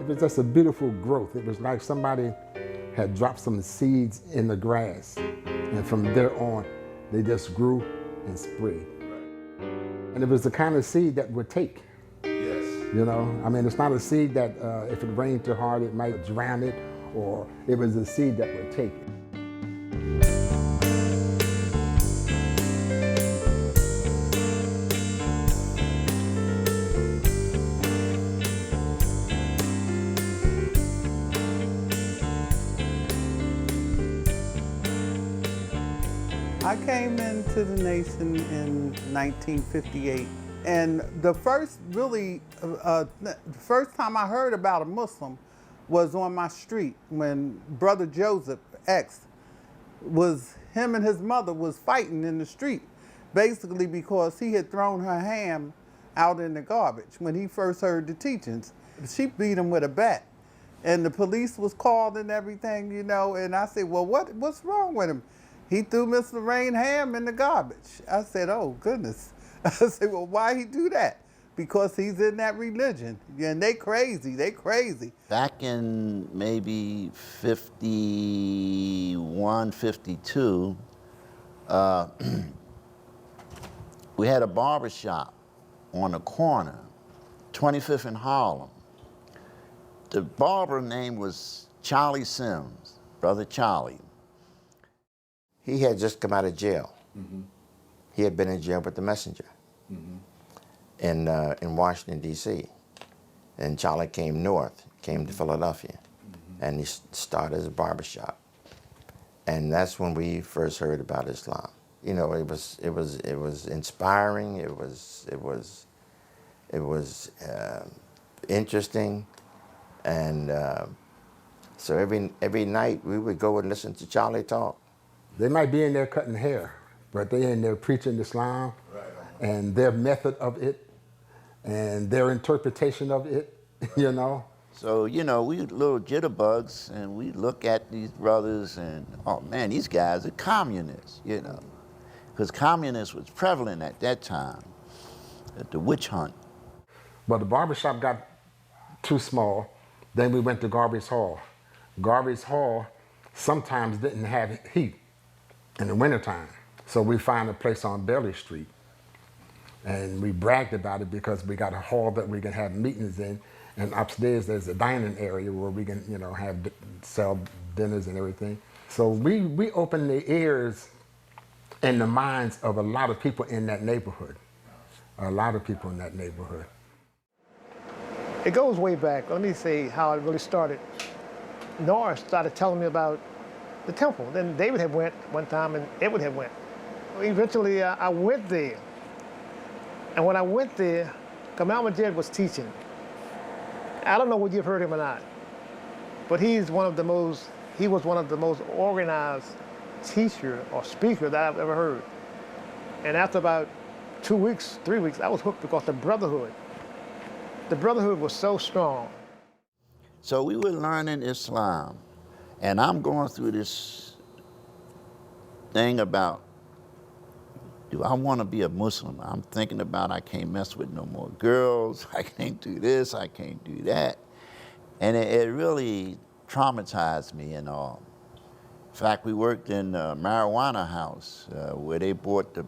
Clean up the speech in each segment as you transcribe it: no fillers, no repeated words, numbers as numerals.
was just a beautiful growth. It was like somebody had dropped some seeds in the grass, and from there on, they just grew and spread. And it was the kind of seed that would take. Yes. You know, I mean, it's not a seed that if it rained too hard, it might drown it, or it was a seed that would take. I came into the nation in 1958, and the first time I heard about a Muslim was on my street when Brother Joseph X him and his mother was fighting in the street, basically because he had thrown her ham out in the garbage when he first heard the teachings. She beat him with a bat, and the police was called and everything, you know, and I said, well, what's wrong with him? He threw Miss Lorraine ham in the garbage. I said, oh, goodness. I said, well, why he do that? Because he's in that religion. And they crazy. Back in maybe 51, 52, we had a barbershop on the corner, 25th and Harlem. The barber name was Charlie Sims, Brother Charlie. He had just come out of jail. Mm-hmm. He had been in jail with the messenger in Washington, D.C. And Charlie came north, came to Philadelphia, and he started a barbershop. And that's when we first heard about Islam. You know, it was inspiring. It was interesting, and so every night we would go and listen to Charlie talk. They might be in there cutting hair, but they're in there preaching Islam, and their method of it, and their interpretation of it, you know. So, you know, we little jitterbugs, and we look at these brothers, and, oh man, these guys are communists, you know. Because communism was prevalent at that time, at the witch hunt. But the barbershop got too small. Then we went to Garbage Hall. Garbage Hall sometimes didn't have heat in the wintertime. So we found a place on Bailey Street. And we bragged about it because we got a hall that we can have meetings in. And upstairs there's a dining area where we can, you know, sell dinners and everything. So we opened the ears and the minds of a lot of people in that neighborhood. A lot of people in that neighborhood. It goes way back. Let me say how it really started. Norris started telling me about the temple. Then David had went one time, and Edward had went. Eventually, I went there. And when I went there, Kamal Majed was teaching. I don't know whether you've heard him or not, but he was one of the most organized teacher or speaker that I've ever heard. And after about 2 weeks, 3 weeks, I was hooked because the brotherhood was so strong. So we were learning Islam, and I'm going through this thing about, do I want to be a Muslim? I'm thinking about I can't mess with no more girls, I can't do this, I can't do that. And it really traumatized me and all. In fact, we worked in a marijuana house where they bought the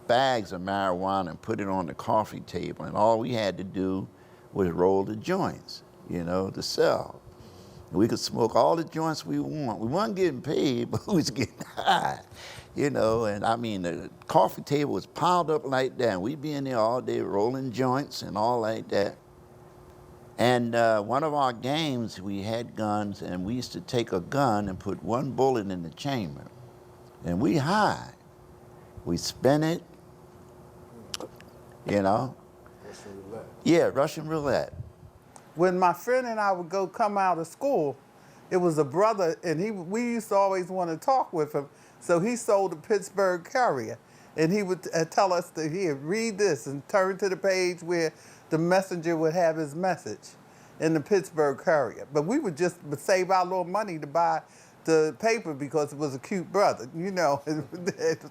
bags of marijuana and put it on the coffee table, and all we had to do was roll the joints, you know, to sell. We could smoke all the joints we want. We weren't getting paid, but we was getting high, you know, and I mean, the coffee table was piled up like that, and we'd be in there all day rolling joints and all like that. And one of our games, we had guns, and we used to take a gun and put one bullet in the chamber, and we hide. We spin it, you know. Russian roulette. Yeah, Russian roulette. When my friend and I would come out of school, it was a brother, and we used to always want to talk with him, so he sold a Pittsburgh Courier, and he would tell us to, here, read this, and turn to the page where the messenger would have his message in the Pittsburgh Courier. But we would just save our little money to buy the paper because it was a cute brother, you know.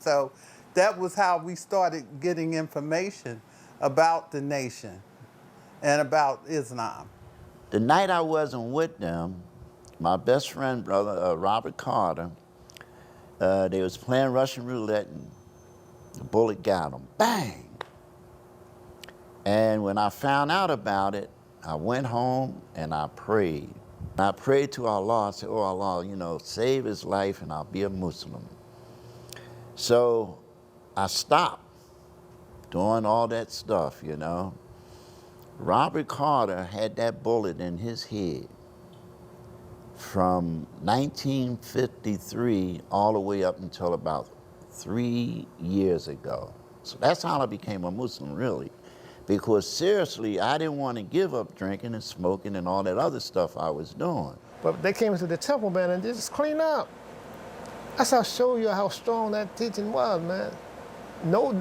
So that was how we started getting information about the nation and about Islam. The night I wasn't with them, my best friend, brother Robert Carter, they was playing Russian roulette and the bullet got him. Bang! And when I found out about it, I went home and I prayed. I prayed to Allah. I said, oh, Allah, you know, save his life and I'll be a Muslim. So I stopped doing all that stuff, you know. Robert Carter had that bullet in his head from 1953 all the way up until about 3 years ago. So that's how I became a Muslim, really. Because seriously, I didn't want to give up drinking and smoking and all that other stuff I was doing. But they came into the temple, man, and just clean up. That's how I show you how strong that teaching was, man. No,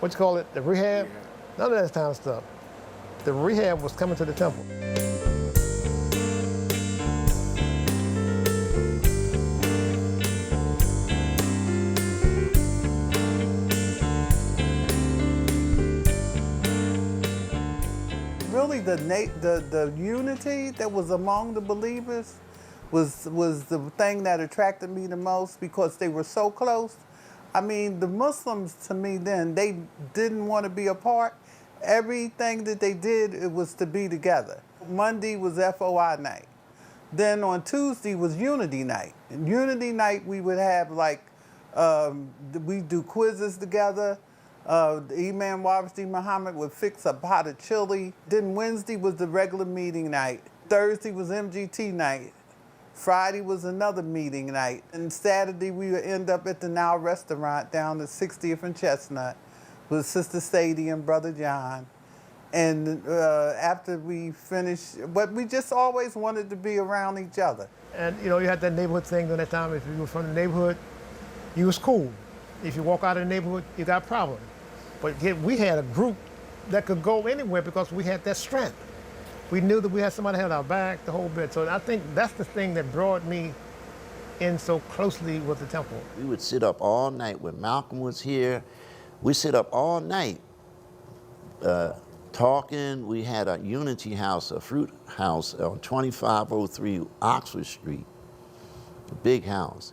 what you call it, the rehab? None of that kind of stuff. The rehab was coming to the temple. Really, the unity that was among the believers was the thing that attracted me the most, because they were so close. I mean, the Muslims, to me then, they didn't want to be apart. Everything that they did, it was to be together. Monday was FOI night. Then on Tuesday was Unity night. And Unity night, we would have we do quizzes together. Imam Warisdi Muhammad would fix a pot of chili. Then Wednesday was the regular meeting night. Thursday was MGT night. Friday was another meeting night. And Saturday we would end up at the Now restaurant down at 60th and Chestnut with Sister Sadie and Brother John. And after we finished, but we just always wanted to be around each other. And you know, you had that neighborhood thing during that time. If you were from the neighborhood, you was cool. If you walk out of the neighborhood, you got problems. But we had a group that could go anywhere because we had that strength. We knew that we had somebody had our back, the whole bit. So I think that's the thing that brought me in so closely with the temple. We would sit up all night when Malcolm was here. We sit up all night talking. We had a Unity house, a fruit house on 2503 Oxford Street, a big house.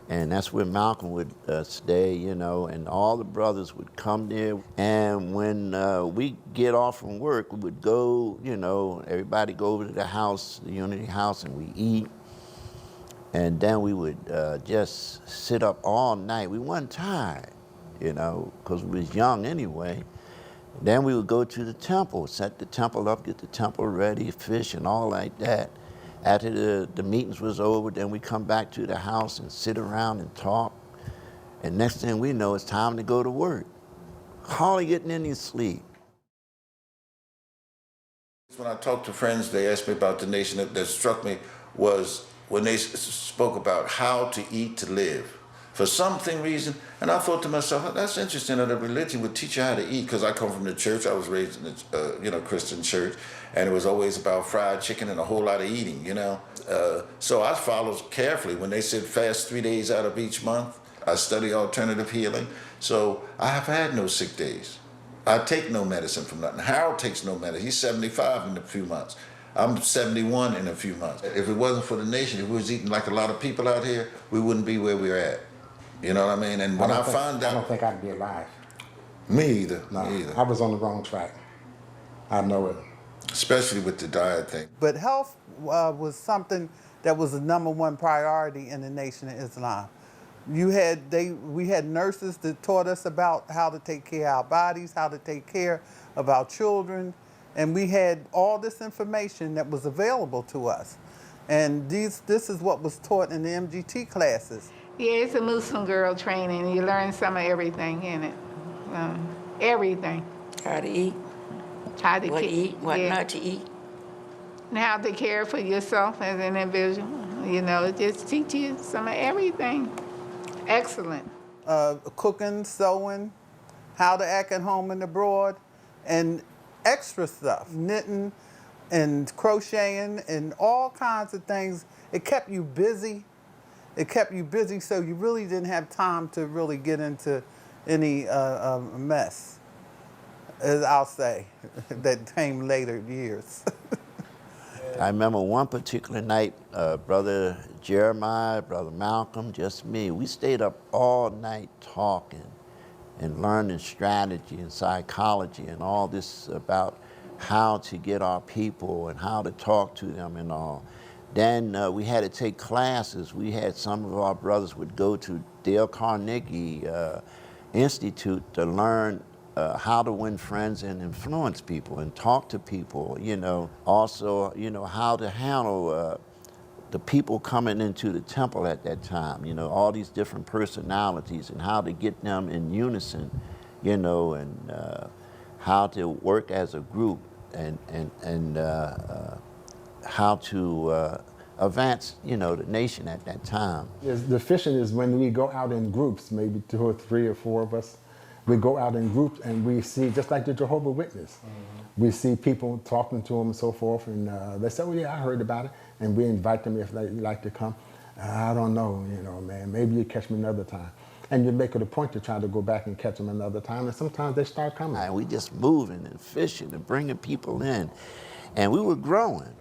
And that's where Malcolm would stay, you know, and all the brothers would come there. And when we get off from work, we would go, you know, everybody go over to the house, the Unity house, and we eat. And then we would just sit up all night. We weren't tired, you know, because we was young anyway. Then we would go to the temple, set the temple up, get the temple ready, fish and all like that. After the meetings was over, then we come back to the house and sit around and talk. And next thing we know, it's time to go to work. Hardly getting any sleep. When I talk to friends, they ask me about the nation. That struck me was when they spoke about how to eat to live. For something reason, and I thought to myself, oh, that's interesting that a religion would teach you how to eat, because I come from the church. I was raised in the Christian church, and it was always about fried chicken and a whole lot of eating, you know. So I followed carefully. When they said fast 3 days out of each month, I study alternative healing. So I have had no sick days. I take no medicine from nothing. Harold takes no medicine. He's 75 in a few months. I'm 71 in a few months. If it wasn't for the nation, if we was eating like a lot of people out here, we wouldn't be where we're at. You know what I mean? And when I found out... I don't think I'd be alive. Me either. No, Me either. I was on the wrong track. I know it. Especially with the diet thing. But health was something that was the #1 priority in the Nation of Islam. We had nurses that taught us about how to take care of our bodies, how to take care of our children, and we had all this information that was available to us. And this is what was taught in the MGT classes. Yeah, it's a Muslim girl training. You learn some of everything in it. Everything. How to eat, How to what to eat, what yeah. not to eat. And how to care for yourself as an individual. You know, it just teach you some of everything. Excellent. Cooking, sewing, how to act at home and abroad, and extra stuff, knitting and crocheting and all kinds of things. It kept you busy. It kept you busy, so you really didn't have time to really get into any mess. as I'll say, that came later years. I remember one particular night, Brother Jeremiah, Brother Malcolm, just me, we stayed up all night talking and learning strategy and psychology and all this about how to get our people and how to talk to them and all. Then we had to take classes. We had some of our brothers would go to Dale Carnegie Institute to learn how to win friends and influence people and talk to people, you know. Also, you know, how to handle the people coming into the temple at that time, you know, all these different personalities and how to get them in unison, you know, and how to work as a group and how to advance, you know, the nation at that time. The fishing is when we go out in groups, maybe 2 or 3 or 4 of us. We go out in groups and we see, just like the Jehovah's Witness, we see people talking to them and so forth, and they say, oh yeah, I heard about it, and we invite them if they'd like to come. I don't know, you know, man, maybe you catch me another time. And you make it a point to try to go back and catch them another time, and sometimes they start coming. And we just moving and fishing and bringing people in, and we were growing.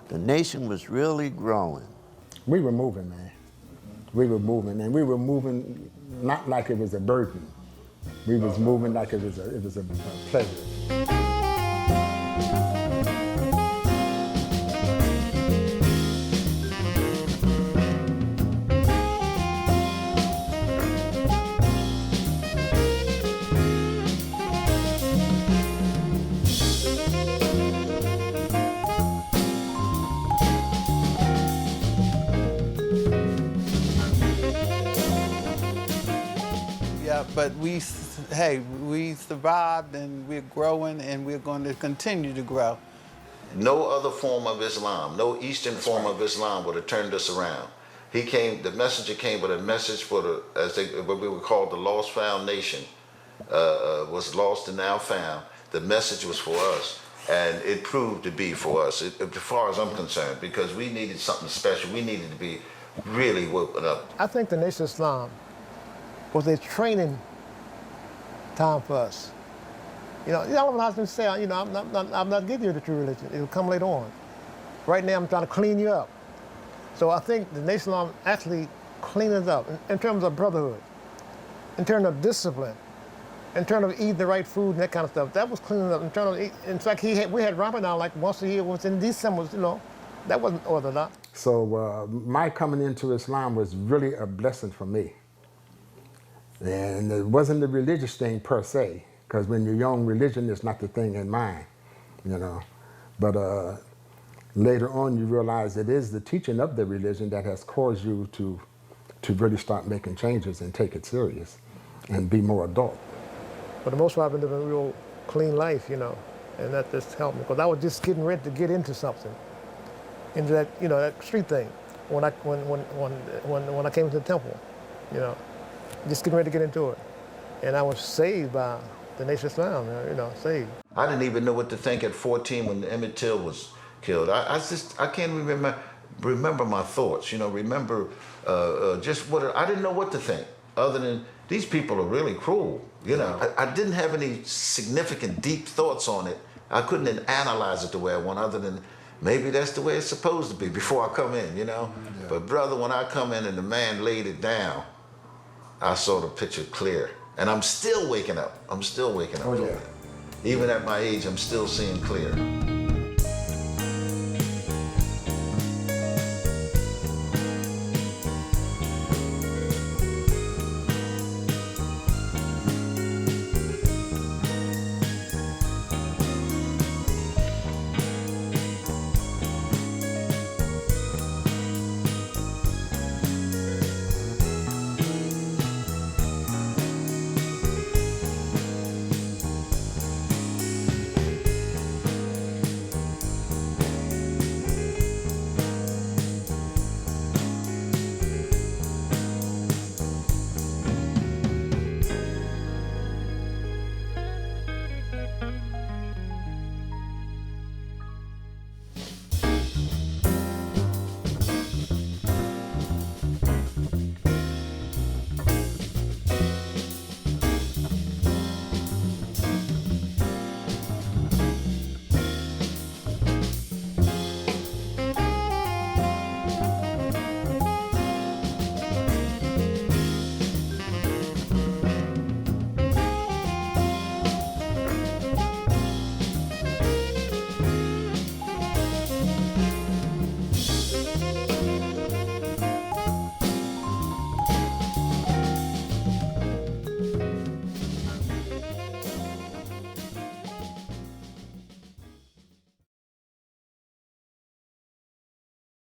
The nation was really growing. We were moving, man. We were moving, and we were moving not like it was a burden. We was moving like it was a pleasure. Yeah, but we survived and we're growing and we're going to continue to grow. No other form of Islam, no Eastern form of Islam would have turned us around. He came, the messenger came with a message for what we would call the lost found nation, was lost and now found. The message was for us, and it proved to be for us, as far as I'm concerned, because we needed something special. We needed to be really woken up. I think the Nation of Islam was a training time for us. You know, all of us can say, you know, I'm not giving you the true religion. It'll come later on. Right now, I'm trying to clean you up. So I think the Nation of Islam actually cleaned us up in terms of brotherhood, in terms of discipline, in terms of eating the right food and that kind of stuff. That was cleaning up. In terms of, in fact, we had Ramadan like once a year. It was in December, you know. That wasn't orthodox. So my coming into Islam was really a blessing for me. And it wasn't the religious thing per se, because when you're young, religion is not the thing in mind, you know. But later on, you realize it is the teaching of the religion that has caused you to really start making changes and take it serious and be more adult. For the most part, I've been living a real clean life, you know, and that just helped me, because I was just getting ready to get into something, into that, you know, that street thing, when I came to the temple, you know. Just getting ready to get into it. And I was saved by the Nation of Islam, you know, saved. I didn't even know what to think at 14 when Emmett Till was killed. I can't remember my thoughts, you know, just what, I didn't know what to think, other than these people are really cruel, you know. I didn't have any significant deep thoughts on it. I couldn't analyze it the way I want, other than maybe that's the way it's supposed to be before I come in, you know. Yeah. But brother, when I come in and the man laid it down, I saw the picture clear. And I'm still waking up. I'm still waking up. Oh, yeah. Even at my age, I'm still seeing clear.